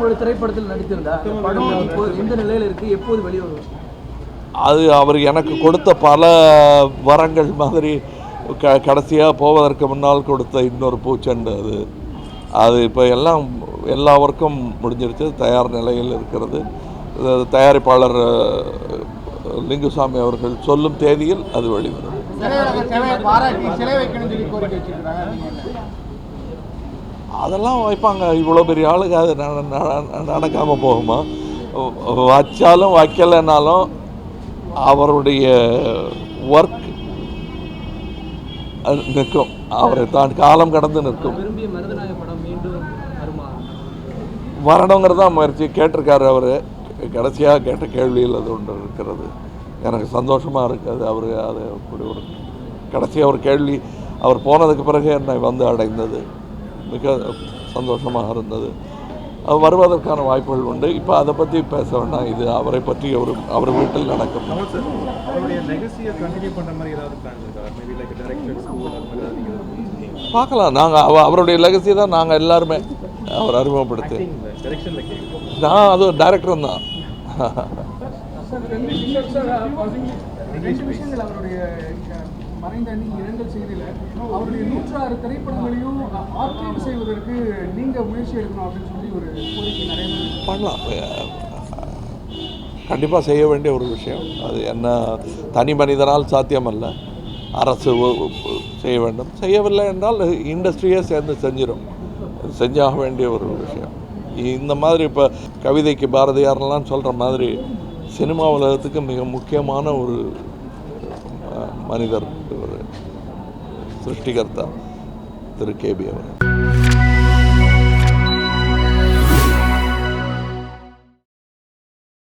அவருடைய திரைப்படத்தில் நடித்திருந்தார். படம் எந்த நிலையில் இருக்குது, எப்போது வெளிவரும்? அது அவர் எனக்கு கொடுத்த பல வரங்கள் மாதிரி கடைசியாக போவதற்கு முன்னால் கொடுத்த இன்னொரு பூச்செண்டு அது இப்போ எல்லாருக்கும் முடிஞ்சிருச்சு, தயார் நிலையில் இருக்கிறது. தயாரிப்பாளர் லிங்குசாமி அவர்கள் சொல்லும் தேதியில் அது வெளிவரும். அதெல்லாம் வைப்பாங்க, இவ்வளோ பெரிய ஆளுங்க, அது நடக்காமல் போகுமா? வச்சாலும் வைக்கலைன்னாலும் அவருடைய ஒர்க் நிற்கும், அவரை தான் காலம் கடந்து நிற்கும். வரணுங்கிறது தான் முயற்சி கேட்டிருக்காரு அவர். கடைசியாக கேட்ட கேள்வியில் அது ஒன்று இருக்கிறது. எனக்கு சந்தோஷமாக இருக்குது. அவர் அது அப்படி ஒரு கடைசியாக ஒரு கேள்வி அவர் போனதுக்கு பிறகு என்னை வந்து அடைந்தது. மிக சந்தோஷமாக இருந்தது. அது வருவதற்கான வாய்ப்புகள் உண்டு. இப்போ அதை பற்றி பேச வேண்டாம். இது அவரை பற்றி அவர் வீட்டில் நடக்கும். பார்க்கலாம். நாங்கள் அவருடைய லெகசி தான் நாங்கள் எல்லாருமே அவர் அறிமுகப்படுத்தி. நான் அது டைரக்டரும் தான். மறைந்த இரங்கல் செய்தியில் அவருடைய 106 திரைப்படங்களையும் ஆர்கைவ் செய்வதற்கு நீங்கள் முயற்சி எடுக்கணும் அப்படின்னு சொல்லி ஒரு கோரிக்கை நிறைய பண்ணலாம். கண்டிப்பாக செய்ய வேண்டிய ஒரு விஷயம். அது என்ன தனி மனிதனால் சாத்தியமல்ல, அரசு செய்ய வேண்டும். செய்யவில்லை என்றால் இண்டஸ்ட்ரியே சேர்ந்து செஞ்சாக வேண்டிய ஒரு விஷயம். இந்த மாதிரி இப்போ கவிதைக்கு பாரதியார்லாம் சொல்கிற மாதிரி சினிமா உலகத்துக்கு மிக முக்கியமான ஒரு மனிதர், ஒரு சிருஷ்டிகர்த்தா திரு கேபி அவர்.